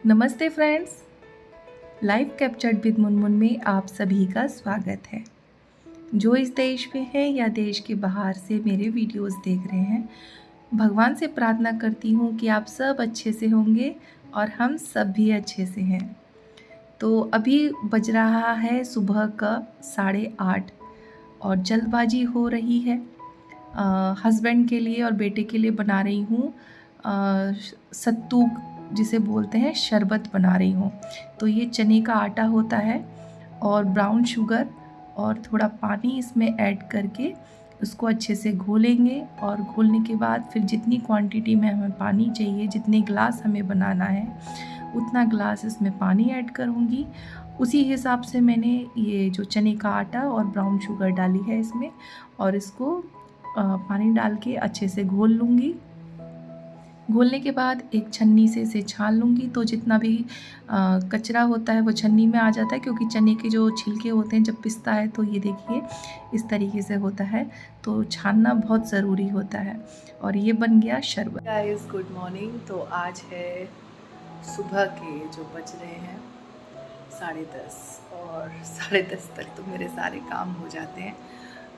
नमस्ते friends, live captured with Munmun में आप सभी का स्वागत है। जो इस देश में है या देश के बाहर से मेरे वीडियोस देख रहे हैं, भगवान से प्रार्थना करती हूँ कि आप सब अच्छे से होंगे और हम सब भी अच्छे से हैं। तो अभी बज रहा है सुबह का 8:30 और जल्दबाजी हो रही है। हस्बैंड के लिए और बेटे के लिए बना रही हूँ सत्तू, जिसे बोलते हैं शरबत बना रही हूँ। तो ये चने का आटा होता है और ब्राउन शुगर और थोड़ा पानी इसमें ऐड करके उसको अच्छे से घोलेंगे और घोलने के बाद फिर जितनी क्वांटिटी में हमें पानी चाहिए, जितने ग्लास हमें बनाना है उतना ग्लास इसमें पानी ऐड करूँगी। उसी हिसाब से मैंने ये जो चने का आटा और ब्राउन शुगर डाली है इसमें, और इसको पानी डाल के अच्छे से घोल लूँगी। घोलने के बाद एक छन्नी से इसे छान लूँगी, तो जितना भी कचरा होता है वो छन्नी में आ जाता है, क्योंकि चने के जो छिलके होते हैं जब पिसता है तो ये देखिए इस तरीके से होता है, तो छानना बहुत ज़रूरी होता है। और ये बन गया शरबत। Guys good morning. तो आज है सुबह के जो बज रहे हैं 10:30 और 10:30 तक तो मेरे सारे काम हो जाते हैं,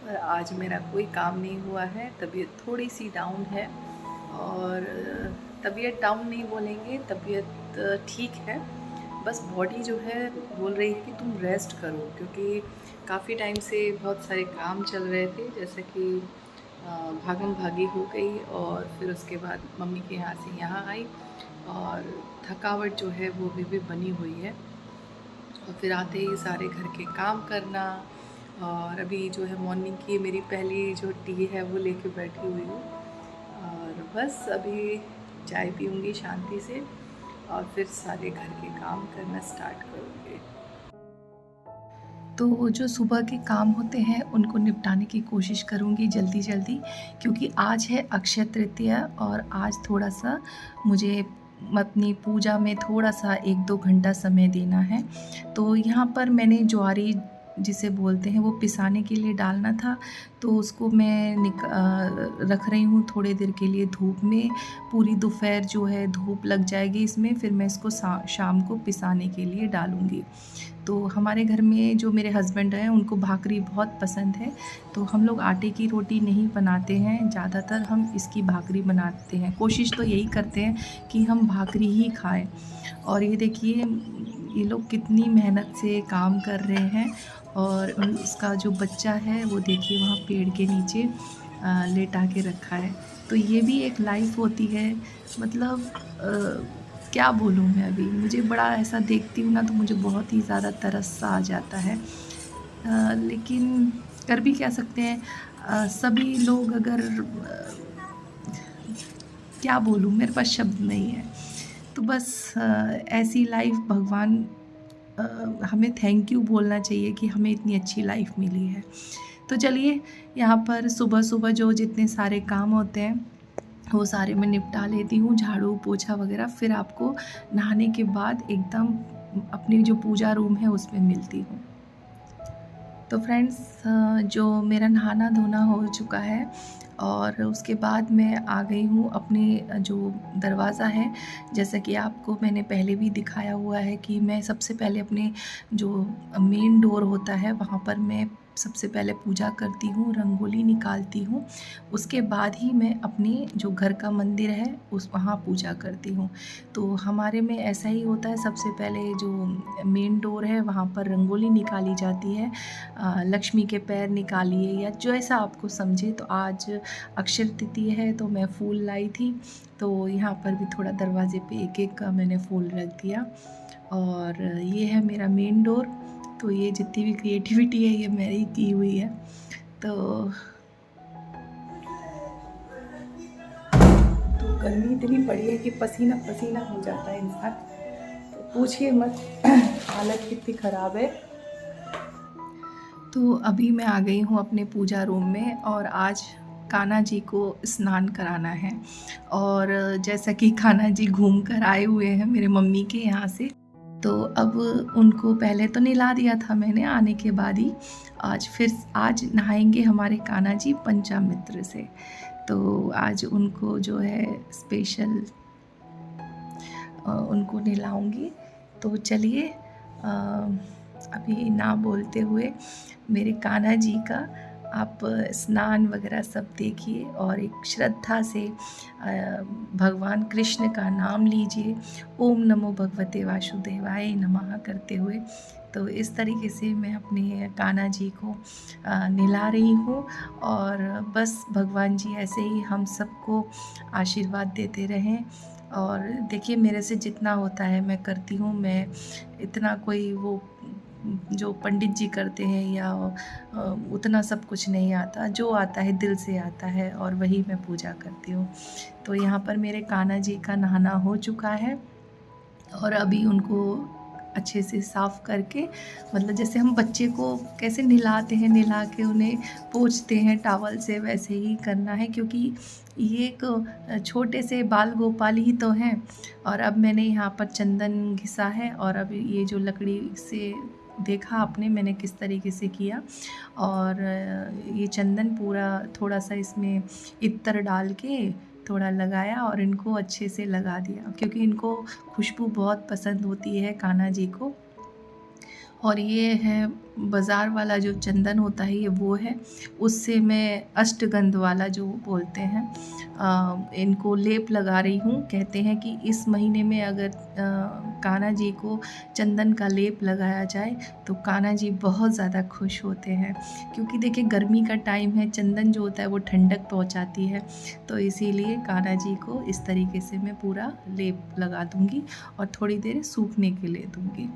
पर आज मेरा कोई काम नहीं हुआ है। तबीयत थोड़ी सी डाउन है, और तबीयत डाउन नहीं बोलेंगे, तबीयत ठीक है, बस बॉडी जो है बोल रही है कि तुम रेस्ट करो, क्योंकि काफ़ी टाइम से बहुत सारे काम चल रहे थे, जैसे कि भागम भागी हो गई और फिर उसके बाद मम्मी के यहाँ से यहाँ आई, और थकावट जो है वो भी बनी हुई है। और फिर आते ही सारे घर के काम करना, और अभी जो है मॉर्निंग की मेरी पहली जो टी है वो लेके बैठी हुई हूँ, और बस अभी चाय पीऊँगी शांति से और फिर सारे घर के काम करना स्टार्ट करूँगी। तो जो सुबह के काम होते हैं उनको निपटाने की कोशिश करूँगी जल्दी जल्दी, क्योंकि आज है अक्षय तृतीया और आज थोड़ा सा मुझे अपनी पूजा में थोड़ा सा 1-2 घंटा समय देना है। तो यहाँ पर मैंने ज्वारी, जिसे बोलते हैं, वो पिसाने के लिए डालना था, तो उसको मैं रख रही हूँ थोड़ी देर के लिए धूप में। पूरी दोपहर जो है धूप लग जाएगी इसमें, फिर मैं इसको शाम को पिसाने के लिए डालूँगी। तो हमारे घर में जो मेरे हस्बैंड हैं उनको भाकरी बहुत पसंद है, तो हम लोग आटे की रोटी नहीं बनाते हैं, ज़्यादातर हम इसकी भाकरी बनाते हैं। कोशिश तो यही करते हैं कि हम भाकरी ही खाएं। और ये देखिए ये लोग कितनी मेहनत से काम कर रहे हैं, और उसका जो बच्चा है वो देखिए वहाँ पेड़ के नीचे लेटा के रखा है। तो ये भी एक लाइफ होती है, मतलब क्या बोलूँ मैं। अभी मुझे बड़ा ऐसा देखती हूँ ना तो मुझे बहुत ही ज़्यादा तरस सा आ जाता है, लेकिन कर भी क्या सकते हैं। सभी लोग अगर क्या बोलूँ, मेरे पास शब्द नहीं है। तो बस ऐसी लाइफ भगवान, हमें थैंक यू बोलना चाहिए कि हमें इतनी अच्छी लाइफ मिली है। तो चलिए यहाँ पर सुबह सुबह जो जितने सारे काम होते हैं वो सारे मैं निपटा लेती हूँ, झाड़ू पोछा वगैरह। फिर आपको नहाने के बाद एकदम अपनी जो पूजा रूम है उसमें मिलती हूँ। तो फ्रेंड्स, जो मेरा नहाना धोना हो चुका है और उसके बाद मैं आ गई हूँ अपने जो दरवाज़ा है, जैसा कि आपको मैंने पहले भी दिखाया हुआ है कि मैं सबसे पहले अपने जो मेन डोर होता है वहाँ पर मैं सबसे पहले पूजा करती हूँ, रंगोली निकालती हूँ। उसके बाद ही मैं अपने जो घर का मंदिर है वहाँ पूजा करती हूँ। तो हमारे में ऐसा ही होता है, सबसे पहले जो मेन डोर है वहाँ पर रंगोली निकाली जाती है, लक्ष्मी के पैर निकालिए या जो ऐसा आपको समझे। तो आज अक्षय तृतीया है तो मैं फूल लाई थी, तो यहाँ पर भी थोड़ा दरवाजे पे एक एक का मैंने फूल रख दिया। और ये है मेरा मेन डोर। तो ये जितनी भी क्रिएटिविटी है ये मेरी की हुई है। तो गर्मी इतनी पड़ी है कि पसीना पसीना हो जाता है इंसान, तो पूछिए मत, हालत कितनी ख़राब है। तो अभी मैं आ गई हूँ अपने पूजा रूम में, और आज कान्हा जी को स्नान कराना है। और जैसा कि कान्हा जी घूम कर आए हुए हैं मेरे मम्मी के यहाँ से, तो अब उनको पहले तो नहला दिया था मैंने आने के बाद ही। आज नहाएंगे हमारे कान्हा जी पंचामृत से। तो आज उनको जो है स्पेशल उनको नहलाऊँगी। तो चलिए अभी ना बोलते हुए मेरे कान्हा जी का आप स्नान वगैरह सब देखिए और एक श्रद्धा से भगवान कृष्ण का नाम लीजिए, ओम नमो भगवते वासुदेवाय नमः करते हुए। तो इस तरीके से मैं अपने कान्हा जी को नहला रही हूँ और बस भगवान जी ऐसे ही हम सबको आशीर्वाद देते रहें। और देखिए मेरे से जितना होता है मैं करती हूँ। मैं इतना कोई वो जो पंडित जी करते हैं या उतना सब कुछ नहीं आता, जो आता है दिल से आता है और वही मैं पूजा करती हूँ। तो यहाँ पर मेरे कान्हा जी का नहाना हो चुका है और अभी उनको अच्छे से साफ़ करके, मतलब जैसे हम बच्चे को कैसे नहलाते हैं, नहला के उन्हें पोंछते हैं टॉवल से, वैसे ही करना है क्योंकि ये एक छोटे से बाल गोपाल ही तो हैं। और अब मैंने यहाँ पर चंदन घिसा है और अब ये जो लकड़ी से देखा आपने मैंने किस तरीके से किया, और ये चंदन पूरा थोड़ा सा इसमें इत्र डाल के थोड़ा लगाया और इनको अच्छे से लगा दिया क्योंकि इनको खुशबू बहुत पसंद होती है कान्हा जी को। और ये है बाज़ार वाला जो चंदन होता है, ये वो है। उससे मैं अष्टगंध वाला जो बोलते हैं इनको लेप लगा रही हूँ। कहते हैं कि इस महीने में अगर कान्हा जी को चंदन का लेप लगाया जाए तो कान्हा जी बहुत ज़्यादा खुश होते हैं, क्योंकि देखिए गर्मी का टाइम है, चंदन जो होता है वो ठंडक पहुँचाती है। तो इसीलिए कान्हा जी को इस तरीके से मैं पूरा लेप लगा दूँगी और थोड़ी देर सूखने के लिए दूँगी।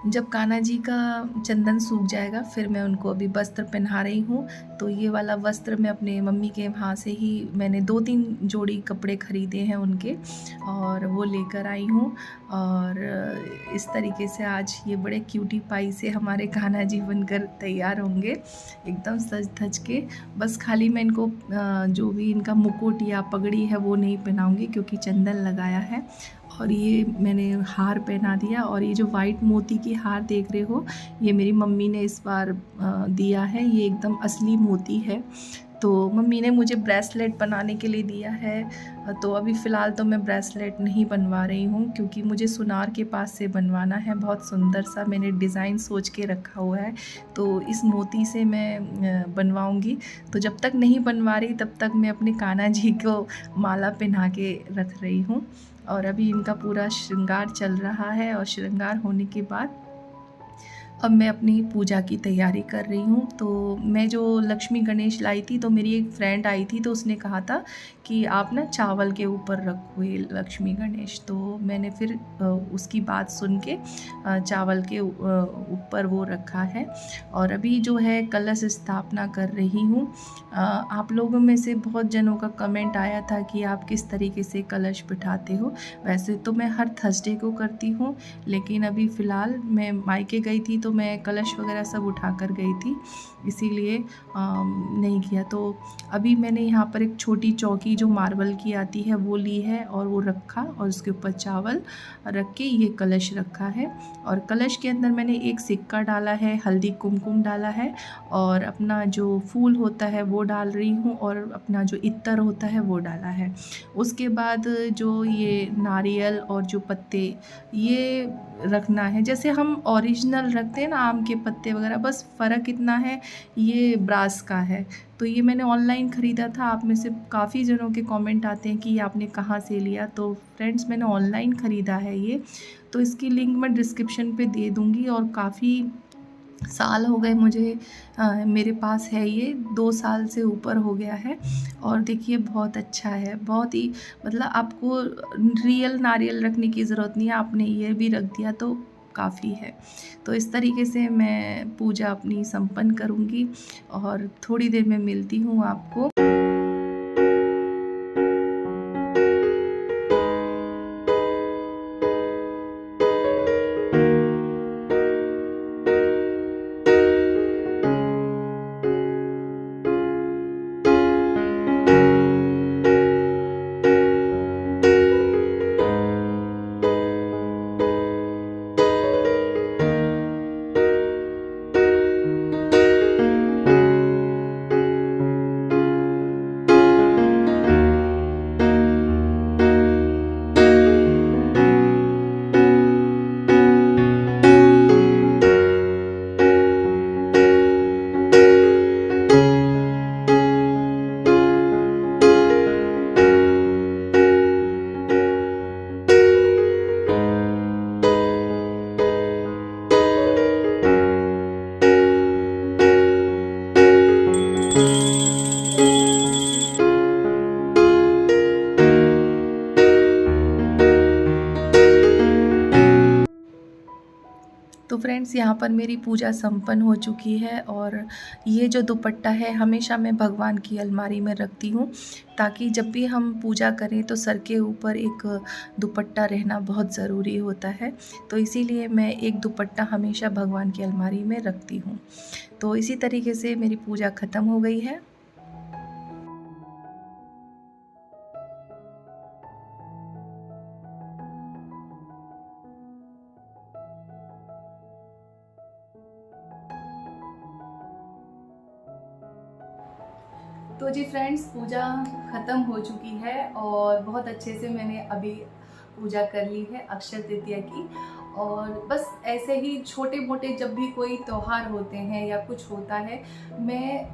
जब कान्हा जी का चंदन सूख जाएगा फिर मैं उनको अभी वस्त्र पहना रही हूँ। तो ये वाला वस्त्र मैं अपने मम्मी के वहाँ से ही मैंने 2-3 जोड़ी कपड़े ख़रीदे हैं उनके और वो लेकर आई हूँ। और इस तरीके से आज ये बड़े क्यूटी पाई से हमारे कान्हा जी बनकर तैयार होंगे, एकदम सज धज के। बस खाली मैं इनको जो भी इनका मुकुट या पगड़ी है वो नहीं पहनाऊँगी क्योंकि चंदन लगाया है। और ये मैंने हार पहना दिया और ये जो वाइट मोती की हार देख रहे हो, ये मेरी मम्मी ने इस बार दिया है। ये एकदम असली मोती है। तो मम्मी ने मुझे ब्रेसलेट बनाने के लिए दिया है। तो अभी फ़िलहाल तो मैं ब्रेसलेट नहीं बनवा रही हूँ क्योंकि मुझे सुनार के पास से बनवाना है, बहुत सुंदर सा मैंने डिज़ाइन सोच के रखा हुआ है। तो इस मोती से मैं बनवाऊँगी। तो जब तक नहीं बनवा रही तब तक मैं अपने कान्हा जी को माला पहना के रख रही हूँ। और अभी इनका पूरा श्रृंगार चल रहा है और श्रृंगार होने के बाद अब मैं अपनी पूजा की तैयारी कर रही हूँ। तो मैं जो लक्ष्मी गणेश लाई थी, तो मेरी एक फ्रेंड आई थी तो उसने कहा था कि आप ना चावल के ऊपर रखो ये लक्ष्मी गणेश। तो मैंने फिर उसकी बात सुन के चावल के ऊपर वो रखा है। और अभी जो है कलश स्थापना कर रही हूँ। आप लोगों में से बहुत जनों का कमेंट आया था कि आप किस तरीके से कलश बिठाते हो। वैसे तो मैं हर थर्सडे को करती हूँ, लेकिन अभी फ़िलहाल मैं मायके गई थी तो मैं कलश वगैरह सब उठा कर गई थी, इसीलिए नहीं किया। तो अभी मैंने यहाँ पर एक छोटी चौकी जो मार्बल की आती है वो ली है और वो रखा और उसके ऊपर चावल रख के ये कलश रखा है। और कलश के अंदर मैंने एक सिक्का डाला है, हल्दी कुमकुम डाला है और अपना जो फूल होता है वो डाल रही हूँ और अपना जो इत्र होता है वो डाला है। उसके बाद जो ये नारियल और जो पत्ते ये रखना है, जैसे हम ओरिजिनल रखते हैं ना आम के पत्ते वगैरह, बस फ़र्क इतना है ये ब्रास का है। तो ये मैंने ऑनलाइन ख़रीदा था। आप में से काफ़ी जनों के कमेंट आते हैं कि ये आपने कहाँ से लिया। तो फ्रेंड्स मैंने ऑनलाइन ख़रीदा है ये, तो इसकी लिंक मैं डिस्क्रिप्शन पे दे दूँगी। और काफ़ी साल हो गए मुझे, मेरे पास है ये 2 साल से ऊपर हो गया है। और देखिए बहुत अच्छा है, बहुत ही, मतलब आपको रियल नारियल रखने की ज़रूरत नहीं है, आपने ये भी रख दिया तो काफ़ी है। तो इस तरीके से मैं पूजा अपनी संपन्न करूँगी और थोड़ी देर में मिलती हूँ आपको। तो फ्रेंड्स यहाँ पर मेरी पूजा संपन्न हो चुकी है और ये जो दुपट्टा है हमेशा मैं भगवान की अलमारी में रखती हूँ, ताकि जब भी हम पूजा करें तो सर के ऊपर एक दुपट्टा रहना बहुत ज़रूरी होता है। तो इसीलिए मैं एक दुपट्टा हमेशा भगवान की अलमारी में रखती हूँ। तो इसी तरीके से मेरी पूजा ख़त्म हो गई है। तो जी फ्रेंड्स, पूजा ख़त्म हो चुकी है और बहुत अच्छे से मैंने अभी पूजा कर ली है अक्षय तृतीया की। और बस ऐसे ही छोटे मोटे जब भी कोई त्यौहार होते हैं या कुछ होता है, मैं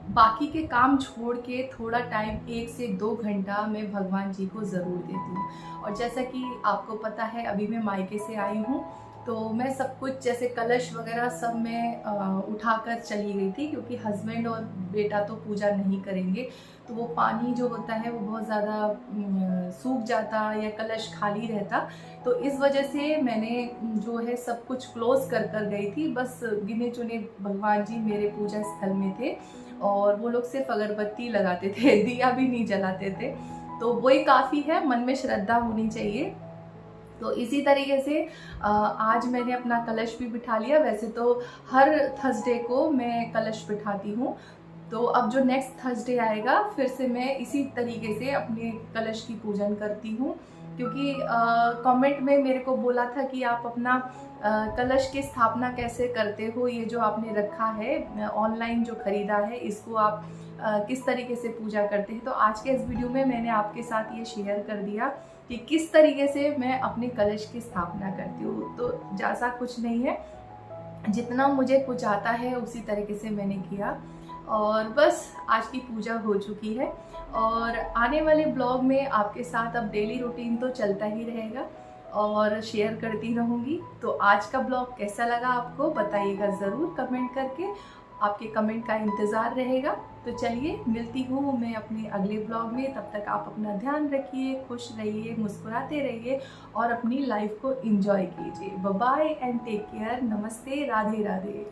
बाकी के काम छोड़ के थोड़ा टाइम 1 से 2 घंटा मैं भगवान जी को ज़रूर देती हूँ। और जैसा कि आपको पता है, अभी मैं मायके से आई हूँ, तो मैं सब कुछ जैसे कलश वगैरह सब मैं उठाकर चली गई थी, क्योंकि हस्बैंड और बेटा तो पूजा नहीं करेंगे, तो वो पानी जो होता है वो बहुत ज़्यादा सूख जाता या कलश खाली रहता। तो इस वजह से मैंने जो है सब कुछ क्लोज कर कर गई थी। बस गिने चुने भगवान जी मेरे पूजा स्थल में थे और वो लोग सिर्फ अगरबत्ती लगाते थे, दिया भी नहीं जलाते थे। तो वही काफ़ी है, मन में श्रद्धा होनी चाहिए। तो इसी तरीके से आज मैंने अपना कलश भी बिठा लिया। वैसे तो हर थर्सडे को मैं कलश बिठाती हूँ, तो अब जो नेक्स्ट थर्सडे आएगा फिर से मैं इसी तरीके से अपने कलश की पूजन करती हूँ। क्योंकि कमेंट में मेरे को बोला था कि आप अपना कलश की स्थापना कैसे करते हो, ये जो आपने रखा है ऑनलाइन जो ख़रीदा है, इसको आप किस तरीके से पूजा करते हैं। तो आज के इस वीडियो में मैंने आपके साथ ये शेयर कर दिया कि किस तरीके से मैं अपने कलश की स्थापना करती हूँ। तो ज़्यादा कुछ नहीं है, जितना मुझे कुछ आता है उसी तरीके से मैंने किया। और बस आज की पूजा हो चुकी है और आने वाले ब्लॉग में आपके साथ अब डेली रूटीन तो चलता ही रहेगा और शेयर करती रहूँगी। तो आज का ब्लॉग कैसा लगा आपको बताइएगा ज़रूर कमेंट करके, आपके कमेंट का इंतज़ार रहेगा। तो चलिए, मिलती हूँ मैं अपने अगले ब्लॉग में। तब तक आप अपना ध्यान रखिए, खुश रहिए, मुस्कुराते रहिए और अपनी लाइफ को एंजॉय कीजिए। Bye bye and take care. नमस्ते, राधे राधे।